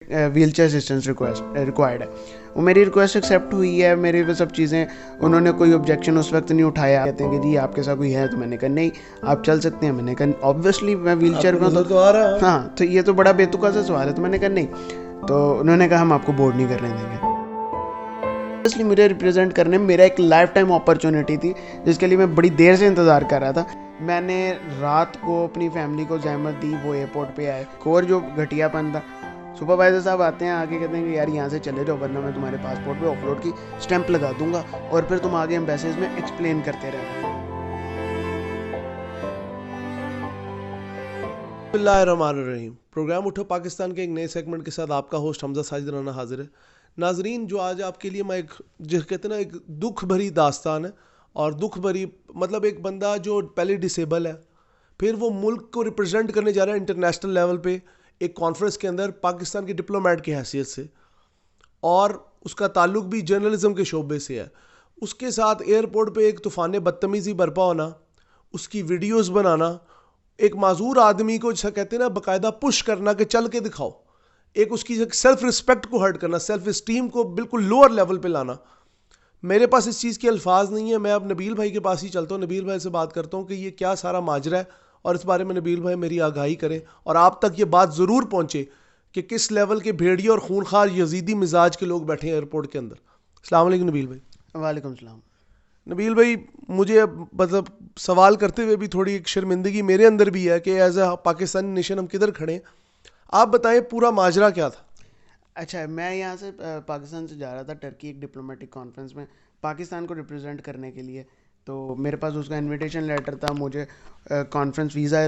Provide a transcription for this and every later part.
Wheel chair assistance required है। वो मेरी रिक्वेस्ट एक्सेप्ट हुई है, मेरी वो सब चीज़ें, उन्होंने कोई ऑब्जेक्शन उस वक्त नहीं उठाया। कहते हैं कि जी आपके साथ कोई है, तो मैंने कहा नहीं आप चल सकते हैं। मैंने कहा ऑब्वियसली मैं व्हील चेयर में नजर तो आ रहा है। हाँ, तो ये तो बड़ा बेतुका सा सवाल है। तो मैंने कहा नहीं, तो उन्होंने कहा हम आपको बोर्ड नहीं करने देंगे। ऑब्वियसली मुझे रिप्रेजेंट करने में मेरा एक लाइफ टाइम अपॉर्चुनिटी थी, जिसके लिए मैं बड़ी देर से इंतज़ार कर रहा था। मैंने रात को अपनी फैमिली को जहमत दी, वो एयरपोर्ट पे आए। और जो घटियापन था, सुपरवाइजर साहब आते हैं, आके कहते हैं कि यार यहाँ से चले जाओ, वरना मैं तुम्हारे पासपोर्ट पे ऑफलोड की स्टैंप लगा दूंगा और फिर तुम आगे एम्बेसीज में एक्सप्लेन करते रहना। बिस्मिल्लाहिर्रहमानिर्रहीम। प्रोग्राम उठो पाकिस्तान के एक नए सेगमेंट के साथ आपका होस्ट हमजा साजिद राना हाजिर है। नाजरीन, जो आज आपके लिए मैं एक जिस कहते हैं ना एक दुख भरी दास्तान है, और दुख भरी मतलब एक बंदा जो पहले डिसेबल है, फिर वो मुल्क को रिप्रेजेंट करने जा रहा है इंटरनेशनल लेवल पे एक कॉन्फ्रेंस के अंदर पाकिस्तान के डिप्लोमेट की हैसियत से, और उसका ताल्लुक भी जर्नलिज्म के शोबे से है। उसके साथ एयरपोर्ट पे एक तूफ़ान बदतमीज़ी बरपा होना, उसकी वीडियोस बनाना, एक माजूर आदमी को जैसा कहते हैं ना बाकायदा पुश करना कि चल के दिखाओ, एक उसकी सेल्फ रिस्पेक्ट को हर्ट करना, सेल्फ इस्टीम को बिल्कुल लोअर लेवल पे लाना। मेरे पास इस चीज़ के अल्फाज नहीं है। मैं अब नबील भाई के पास ही चलता हूँ, नबील भाई से बात करता हूँ कि ये क्या सारा माजरा है, और इस बारे में नबील भाई मेरी आगाही करें और आप तक ये बात ज़रूर पहुँचे कि किस लेवल के भेड़िए और खूनखार यजीदी मिजाज के लोग बैठे हैं एयरपोर्ट के अंदर। अस्सलाम वालेकुम नबील भाई। वालेकुम सलाम। नबील भाई, मुझे अब मतलब सवाल करते हुए भी थोड़ी एक शर्मिंदगी मेरे अंदर भी है कि एज ए पाकिस्तानी नेशन हम किधर खड़े हैं। आप बताएं पूरा माजरा क्या था। अच्छा, मैं यहाँ से पाकिस्तान से जा रहा था टर्की एक डिप्लोमेटिक कॉन्फ्रेंस में, पाकिस्तान को रिप्रेजेंट करने के लिए। तो मेरे पास उसका इनविटेशन लेटर था, मुझे कॉन्फ्रेंस वीज़ा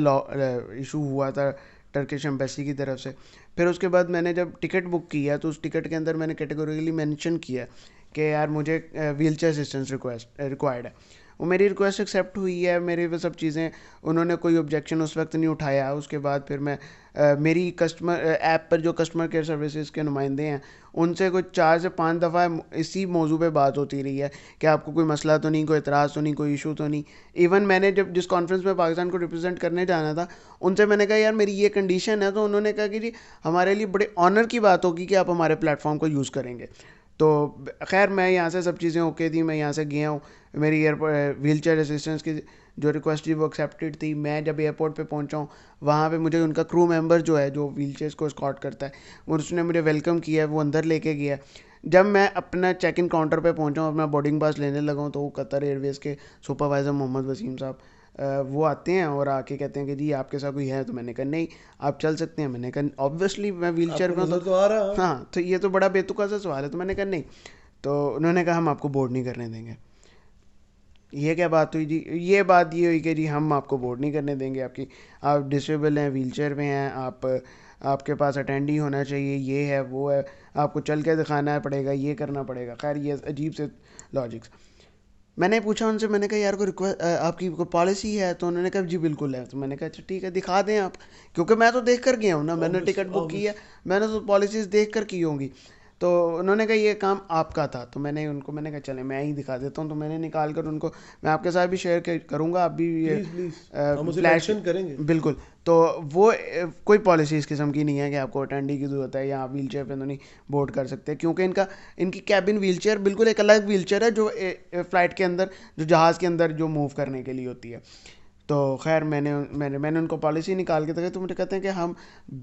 इशू हुआ था टर्किश एम्बेसी की तरफ से। फिर उसके बाद मैंने जब टिकट बुक किया, तो उस टिकट के अंदर मैंने कैटेगोरिकली मेंशन किया कि यार मुझे व्हील चेयर असिस्टेंस रिक्वायर्ड है। वो मेरी रिक्वेस्ट एक्सेप्ट हुई है, मेरी वो सब चीज़ें, उन्होंने कोई ऑब्जेक्शन उस वक्त नहीं उठाया। उसके बाद फिर मैं मेरी कस्टमर ऐप पर जो कस्टमर केयर सर्विसेज के नुमाइंदे हैं, उनसे कुछ 4 से 5 दफ़ा इसी मौजू पे बात होती रही है कि आपको कोई मसला तो नहीं, कोई एतराज़ तो नहीं, कोई इशू तो नहीं। इवन मैंने जब जिस कॉन्फ्रेंस में पाकिस्तान को रिप्रेजेंट करने जाना था, उनसे मैंने कहा यार मेरी ये कंडीशन है, तो उन्होंने कहा कि जी हमारे लिए बड़े ऑनर की बात होगी कि आप हमारे प्लेटफॉर्म को यूज़ करेंगे। तो खैर मैं यहाँ से सब चीज़ें ओके थी, मैं यहाँ से गया हूँ। मेरी एयरपोर्ट व्हील चेयर असिस्टेंस की जो रिक्वेस्ट थी वो एक्सेप्टेड थी। मैं जब एयरपोर्ट पे पहुँचा हूँ, वहाँ पे मुझे उनका क्रू मेंबर जो है, जो व्हील चेयर्स को स्कॉट करता है, वो उसने मुझे वेलकम किया है, वो अंदर लेके गया। जब मैं अपना चेक इन काउंटर पे पहुँचा हूँ, अपना बोर्डिंग पास लेने लगा हूँ, तो वो कतर एयरवेज़ के सुपरवाइज़र मोहम्मद वसीम साहब वो आते हैं और आके कहते हैं कि जी आपके साथ कोई है, तो मैंने कहा नहीं आप चल सकते हैं। मैंने कहा ऑब्वियसली मैं व्हील चेयर में नजर तो आ रहा है। हाँ, तो ये तो बड़ा बेतुका सा सवाल है। तो मैंने कहा नहीं, तो उन्होंने कहा हम आपको बोर्ड नहीं करने देंगे। ये क्या बात हुई जी? ये बात ये हुई कि जी हम आपको बोर्ड नहीं करने देंगे, आपकी आप डिसेबल हैं, व्हील चेयर में हैं, आप आपके पास अटेंडी होना चाहिए, ये है वो है, आपको चल के दिखाना पड़ेगा, ये करना पड़ेगा। खैर ये अजीब से लॉजिक्स। मैंने पूछा उनसे, मैंने कहा यार कोई रिक्वेस्ट आपकी कोई पॉलिसी है? तो उन्होंने कहा जी बिल्कुल है। तो मैंने कहा अच्छा ठीक है, दिखा दें आप, क्योंकि मैं तो देख कर गया हूँ ना, मैंने टिकट बुक की है, मैंने तो पॉलिसीज़ देख कर की होंगी। तो उन्होंने कहा ये काम आपका था। तो मैंने कहा चले मैं ही दिखा देता हूँ। तो मैंने निकाल कर उनको, मैं आपके साथ भी शेयर करूँगा, आप भी ये प्लीज प्लीज हम उसे फ्लैश मेंशन करेंगे। बिल्कुल। तो वो कोई पॉलिसी इस किस्म की नहीं है कि आपको अटेंडी की ज़रूरत है या आप व्हील चेयर पर तो नहीं बोर्ड कर सकते, क्योंकि इनकी कैबिन व्हील चेयर बिल्कुल एक अलग व्हील चेयर है जो फ़्लाइट के अंदर, जो जहाज़ के अंदर जो मूव करने के लिए होती है। तो खैर मैंने उनको पॉलिसी निकाल के दिखाई, तो मुझे कहते हैं कि हम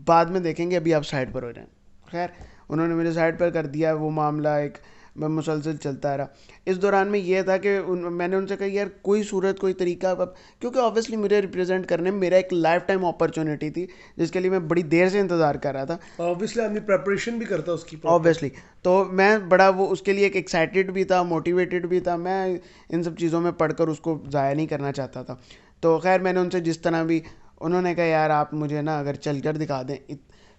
बाद में देखेंगे, अभी आप साइड पर हो जाएं। खैर उन्होंने मेरे साइड पर कर दिया। वो मामला एक मैं मुसलसल चलता रहा। इस दौरान में ये था कि मैंने उनसे कहा यार कोई सूरत कोई तरीका, अब क्योंकि ऑब्वियसली मुझे रिप्रेजेंट करने में मेरा एक लाइफ टाइम अपॉर्चुनिटी थी, जिसके लिए मैं बड़ी देर से इंतज़ार कर रहा था। ऑब्वियसली आदमी प्रेपरेशन भी करता है उसकी प्रॉपर। ऑब्वियसली तो मैं बड़ा वो उसके लिए एक एक्साइटेड भी था, मोटिवेटेड भी था। मैं इन सब चीज़ों में पढ़कर उसको ज़ाया नहीं करना चाहता था। तो खैर मैंने उनसे जिस तरह भी, उन्होंने कहा यार आप मुझे ना अगर चल कर दिखा दें।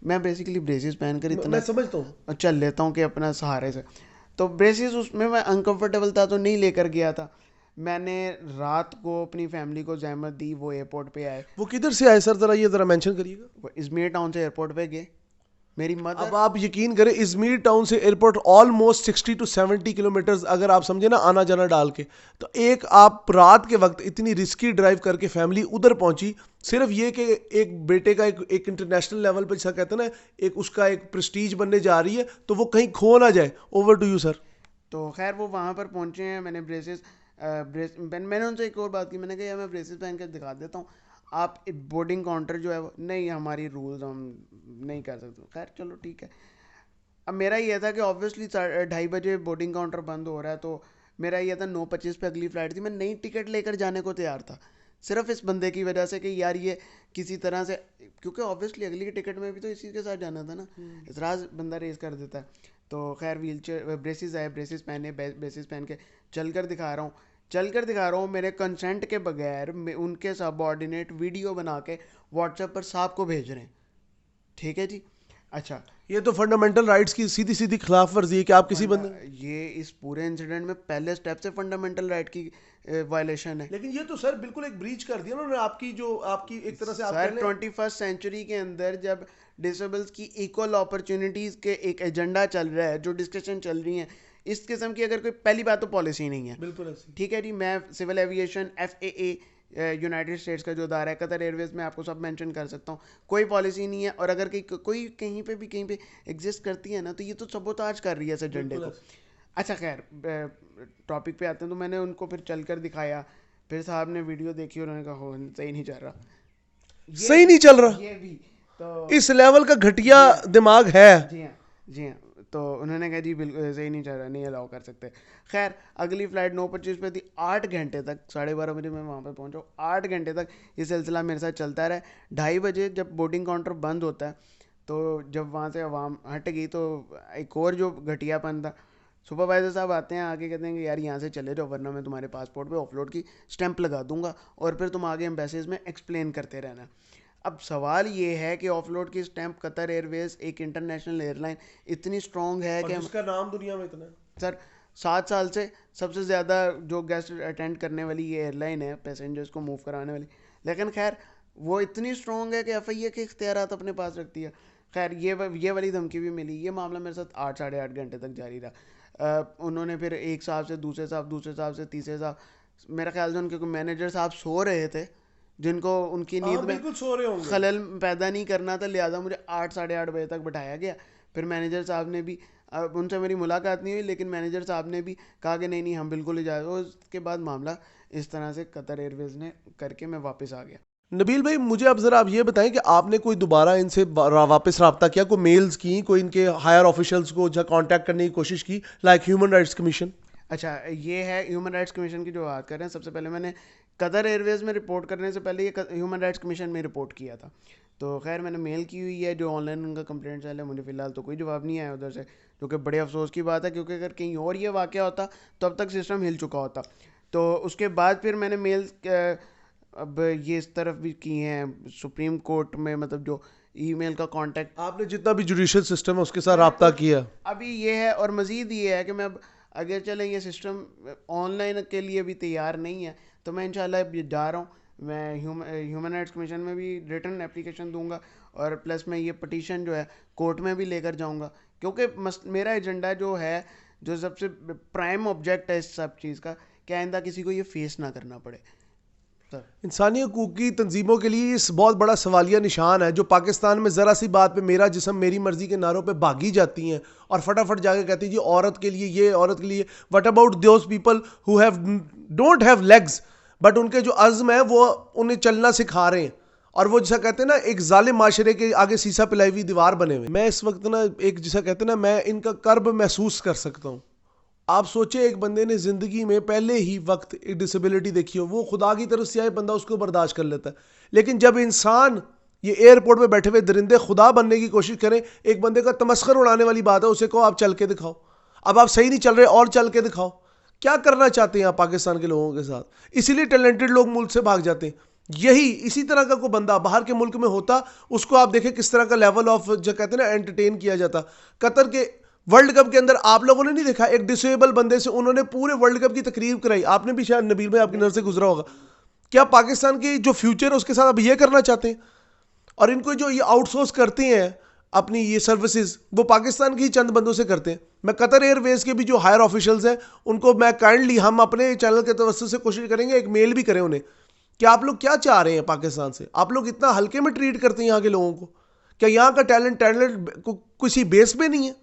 मैं बेसिकली ब्रेसेस पहन कर मैं इतना समझता हूँ। चल लेता हूँ कि अपना सहारे से, तो ब्रेसेस उसमें मैं अनकंफर्टेबल था तो नहीं लेकर गया था। मैंने रात को अपनी फैमिली को जहमत दी, वो एयरपोर्ट पे आए। वो किधर से आए सर, जरा ये जरा मेंशन करिएगा। वो इजमेर टाउन से एयरपोर्ट पे गए, मेरी मदर। अब आप यकीन करें इजमीर टाउन से एयरपोर्ट ऑलमोस्ट 60 to 70 किलोमीटर, अगर आप समझे ना आना जाना डाल के, तो एक आप रात के वक्त इतनी रिस्की ड्राइव करके फैमिली उधर पहुंची, सिर्फ ये कि एक बेटे का एक इंटरनेशनल लेवल पे जैसा कहते हैं ना, एक उसका एक प्रेस्टीज बनने जा रही है, तो वो कहीं खो ना जाए। Over to you sir. तो खैर वो वहाँ पर पहुँचे हैं, मैंने मैंने उनसे एक और बात की, मैंने कहा यार मैं ब्रेसेस पहन के दिखा देता हूँ, आप बोर्डिंग काउंटर जो है वो नहीं, हमारी रूल्स हम नहीं कर सकते। खैर चलो ठीक है। अब मेरा ये था कि ऑब्वियसली 2:30 बजे बोर्डिंग काउंटर बंद हो रहा है, तो मेरा ये था 9:25 पे अगली फ़्लाइट थी, मैं नई टिकट लेकर जाने को तैयार था, सिर्फ इस बंदे की वजह से कि यार ये किसी तरह से, क्योंकि ऑब्वियसली अगली की टिकट में भी तो इसी के साथ जाना था ना, इतराज़ बंदा रेस कर देता है। तो खैर व्हील चेयर ब्रेसिस आए, ब्रेसिस पहने, ब्रेसिस पहन के चल कर दिखा रहा हूँ मेरे कंसेंट के बगैर, उनके सबऑर्डिनेट वीडियो बना के व्हाट्सएप पर साहब को भेज रहे हैं। ठीक है जी। अच्छा, ये तो फंडामेंटल राइट्स की सीधी सीधी खिलाफ वर्जी है कि आप किसी बंदे। ये इस पूरे इंसिडेंट में पहले स्टेप से फंडामेंटल राइट की वायलेशन है। लेकिन ये तो सर बिल्कुल एक ब्रीच कर दिया उन्होंने आपकी, जो आपकी एक तरह से आप सर 21st सेंचुरी के अंदर जब डिसेबल्स की इक्वल अपॉर्चुनिटीज़ के एक एजेंडा चल रहा है, जो डिस्कशन चल रही है, इस किस्म की अगर कोई, पहली बात तो पॉलिसी नहीं है, बिल्कुल ऐसी। ठीक है जी। मैं civil aviation FAA United States का जो अदारा है, कतर एयरवेज में आपको सब मेंशन कर सकता हूँ, कोई पॉलिसी नहीं है। और अगर कोई कहीं पे एग्जिस्ट करती है ना, तो ये तो सबोताज कर रही है इस एजेंडे को। अच्छा खैर टॉपिक पे आते हैं, तो मैंने उनको फिर चल कर दिखाया, फिर साहब ने वीडियो देखी, उन्होंने कहा हो सही नहीं चल रहा, सही नहीं चल रहा, ये भी तो इस लेवल का घटिया दिमाग है। जी हाँ, जी हाँ। तो उन्होंने कहा जी बिल्कुल सही नहीं चल रहा, नहीं अलाउ कर सकते। खैर अगली फ़्लाइट 9:25 पे थी, 8 घंटे तक, 12:30 बजे मैं वहाँ पे पहुँचा, 8 घंटे तक ये सिलसिला मेरे साथ चलता रहा। 2:30 बजे जब बोर्डिंग काउंटर बंद होता है, तो जब वहाँ से आवाम हट गई, तो एक और जो घटियापन था, सुपरवाइज़र साहब आते हैं, आके कहते हैं कि यार यहाँ से चले जाओ, वरना मैं तुम्हारे पासपोर्ट पे ऑफलोड की स्टैंप लगा दूंगा, और फिर तुम आगे एम्बेसीज में एक्सप्लेन करते रहना। अब सवाल ये है कि ऑफलोड की स्टैंप कतर एयरवेज एक इंटरनेशनल एयरलाइन इतनी स्ट्रॉन्ग है कि उसका नाम दुनिया में इतना है सर 7 साल से सबसे ज़्यादा जो गेस्ट अटेंड करने वाली ये एयरलाइन है, पैसेंजर्स को मूव कराने वाली, लेकिन खैर वो इतनी स्ट्रॉन्ग है कि FIA के इख्तियारात अपने पास रखती है। खैर ये वाली धमकी भी मिली। ये मामला मेरे साथ 8 साढ़े 8 घंटे तक जारी रहा। उन्होंने फिर एक साहब से दूसरे साहब से तीसरे साहब, मेरा ख्याल से उनके मैनेजर साहब सो रहे थे, जिनको उनकी नींद में बिल्कुल सो रहे होंगे, खलल पैदा नहीं करना था, लिहाजा मुझे 8 साढ़े 8 बजे तक बैठाया गया। फिर मैनेजर साहब ने भी, उनसे मेरी मुलाकात नहीं हुई, लेकिन मैनेजर साहब ने भी कहा कि नहीं हम बिल्कुल इजाज़त। उसके बाद मामला इस तरह से कतर एयरवेज ने करके मैं वापस आ गया। नबील भाई मुझे अब जरा आप ये बताएं कि आपने कोई दोबारा इनसे वापस रब्ता किया, कोई मेल्स की, कोई इनके हायर ऑफिशियल्स को जहाँ कांटेक्ट करने की कोशिश की, लाइक ह्यूमन राइट्स कमीशन? अच्छा, ये है ह्यूमन राइट्स कमीशन की जो बात कर रहे हैं। सबसे पहले मैंने कतर एयरवेज में रिपोर्ट करने से पहले ये ह्यूमन राइट्स कमीशन में रिपोर्ट किया था। तो खैर मैंने मेल की हुई है, जो ऑनलाइन उनका कंप्लेंट चल है, मुझे फ़िलहाल तो कोई जवाब नहीं आया उधर से, जो कि बड़े अफसोस की बात है, क्योंकि अगर कहीं और ये वाक़या होता तो अब तक सिस्टम हिल चुका होता। तो उसके बाद फिर मैंने मेल अब ये इस तरफ भी की हैं सुप्रीम कोर्ट में, मतलब जो ईमेल का कांटेक्ट, आपने जितना भी जुडिशियल सिस्टम है उसके साथ रब्ता किया? अभी ये है। और मज़ीद ये है कि मैं अब अगर चलें ये सिस्टम ऑनलाइन के लिए भी तैयार नहीं है, तो मैं इंशाल्लाह अब जा रहा हूँ, मैं ह्यूमन राइट्स कमीशन में भी रिटर्न एप्लीकेशन दूंगा, और प्लस मैं ये पटिशन जो है कोर्ट में भी लेकर जाऊंगा, क्योंकि मेरा एजेंडा जो है, जो सबसे प्राइम ऑब्जेक्ट है इस सब चीज़ का, कि आइंदा किसी को ये फेस ना करना पड़े। इंसानी हकूक़ की तंजीमों के लिए इस बहुत बड़ा सवालिया निशान है, जो पाकिस्तान में ज़रा सी बात पे मेरा जिस्म मेरी मर्जी के नारों पे भागी जाती हैं और फटाफट जाके कहती है जी औरत के लिए ये, औरत के लिए। What about those people who have don't have legs, but उनके जो अज़्म है वो उन्हें चलना सिखा रहे हैं, और वो जैसा कहते हैं ना एक जालिम माशरे के आगे सीसा पिलाई हुई दीवार बने हुए। मैं इस वक्त ना एक जैसा कहते हैं ना, मैं इनका कर्ब महसूस कर सकता हूँ। आप सोचे एक बंदे ने ज़िंदगी में पहले ही वक्त एक डिसेबिलिटी देखी हो, वो खुदा की तरफ से आए बंदा उसको बर्दाश्त कर लेता है, लेकिन जब इंसान ये एयरपोर्ट पे बैठे हुए दरिंदे खुदा बनने की कोशिश करें, एक बंदे का तमस्खर उड़ाने वाली बात है, उसे कहो आप चल के दिखाओ, अब आप सही नहीं चल रहे और चल के दिखाओ। क्या करना चाहते हैं आप पाकिस्तान के लोगों के साथ? इसीलिए टैलेंटेड लोग मुल्क से भाग जाते हैं। यही इसी तरह का कोई बंदा बाहर के मुल्क में होता, उसको आप देखें किस तरह का लेवल ऑफ जो कहते हैं ना एंटरटेन किया जाता। कतर के वर्ल्ड कप के अंदर आप लोगों ने नहीं देखा, एक डिसेबल बंदे से उन्होंने पूरे वर्ल्ड कप की तकरीब कराई, आपने भी शायद नबील भाई आपकी नजर से गुजरा होगा। क्या पाकिस्तान की जो फ्यूचर है उसके साथ अब ये करना चाहते हैं? और इनको जो ये आउटसोर्स करते हैं अपनी ये सर्विसेज वो पाकिस्तान की ही चंद बंदों से करते हैं। मैं कतर एयरवेज के भी जो हायर ऑफिशियल्स हैं उनको मैं काइंडली, हम अपने चैनल के तवज्जुह से कोशिश करेंगे एक मेल भी करें उन्हें कि आप लोग क्या चाह रहे हैं पाकिस्तान से, आप लोग इतना हल्के में ट्रीट करते हैं यहाँ के लोगों को, क्या यहाँ का टैलेंट किसी बेस पे नहीं है?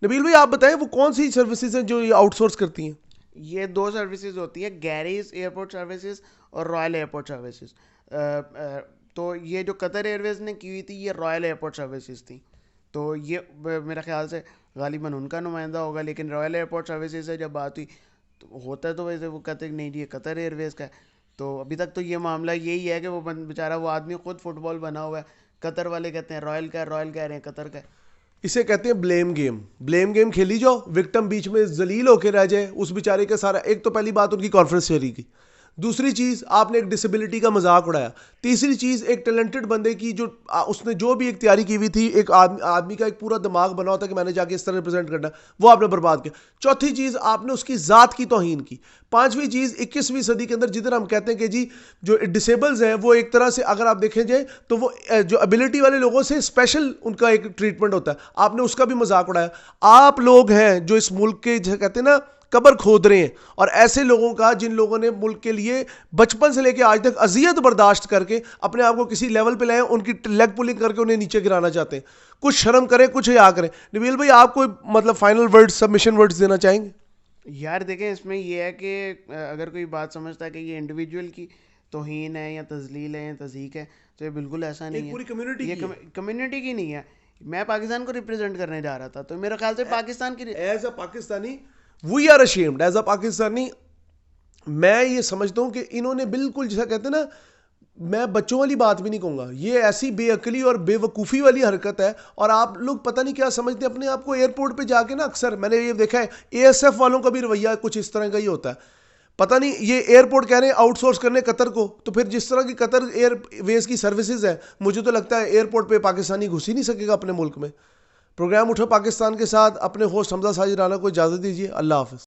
नबील भाई आप बताएं वो कौन सी सर्विसेज हैं जो ये आउटसोर्स करती हैं? ये दो सर्विसेज होती है, गैरीज एयरपोर्ट सर्विसेज और रॉयल एयरपोर्ट सर्विसेज। तो ये जो कतर एयरवेज ने की हुई थी ये रॉयल एयरपोर्ट सर्विसेज थी। तो ये मेरा ख्याल से गालिबन उनका नुमाइंदा होगा, लेकिन रॉयल एयरपोर्ट सर्विसेज से जब बात हुई तो होता है तो वैसे वो कहते नहीं जी ये कतर एयरवेज का है। तो अभी तक तो ये मामला यही है कि वो बेचारा वो आदमी खुद फुटबॉल बना हुआ है, कतर वाले कहते हैं रॉयल का है, रॉयल कह रहे हैं कतर का है। इसे कहते हैं ब्लेम गेम। ब्लेम गेम खेली जाओ, विक्टिम बीच में जलील होकर रह जाए, उस बेचारे का सारा। एक तो पहली बात उनकी कॉन्फ्रेंस चली की, दूसरी चीज़ आपने एक डिसेबिलिटी का मजाक उड़ाया, तीसरी चीज़ एक टैलेंटेड बंदे की जो उसने जो भी एक तैयारी की हुई थी, एक आदमी का एक पूरा दिमाग बना होता कि मैंने जाके इस तरह रिप्रेजेंट करना, वो आपने बर्बाद किया। चौथी चीज़ आपने उसकी ज़ात की तौहीन की। पांचवी चीज़ 21वीं सदी के अंदर जिधर हम कहते हैं कि जी जो डिसेबल्स हैं वो एक तरह से अगर आप देखें जाए तो वो जो एबिलिटी वाले लोगों से स्पेशल उनका एक ट्रीटमेंट होता है, आपने उसका भी मजाक उड़ाया। आप लोग हैं जो इस मुल्क के कहते हैं ना कब्र खोद रहे हैं, और ऐसे लोगों का जिन लोगों ने मुल्क के लिए बचपन से लेकर आज तक अजियत बर्दाश्त करके अपने आप को किसी लेवल पे लाए, उनकी लेग पुलिंग करके उन्हें नीचे गिराना चाहते हैं। कुछ शर्म करें, कुछ हया करें। नबील भाई आप कोई मतलब फाइनल वर्ड, सबमिशन वर्ड्स देना चाहेंगे? यार देखें, इसमें यह है कि अगर कोई बात समझता है कि ये इंडिविजुअल की तौहीन है या तजलील है या तज़ीक है, तो ये बिल्कुल ऐसा नहीं है। पूरी कम्युनिटी ये कम्युनिटी की नहीं है। मैं पाकिस्तान को रिप्रेजेंट करने जा रहा था, तो मेरे ख्याल से पाकिस्तान की as a Pakistani we are ashamed as a Pakistani. मैं ये समझता हूं कि इन्होंने बिल्कुल जैसा कहते हैं ना, मैं बच्चों वाली बात भी नहीं कहूँगा, ये ऐसी बेअकली और बेवकूफ़ी वाली हरकत है। और आप लोग पता नहीं क्या समझते हैं अपने आप को। एयरपोर्ट पे जाके ना अक्सर मैंने ये देखा है एएसएफ वालों का भी रवैया कुछ इस तरह का ही होता है। पता नहीं ये एयरपोर्ट कह रहे हैं आउटसोर्स करने कतर को, तो फिर जिस तरह की कतर एयरवेज की सर्विसेज है, मुझे तो लगता है एयरपोर्ट पे पाकिस्तानी घुस ही नहीं सकेगा अपने मुल्क में। प्रोग्राम उठो पाकिस्तान के साथ अपने होस्ट हमजा साजिद राना को इजाज़त दीजिए। अल्लाह हाफ़िज़।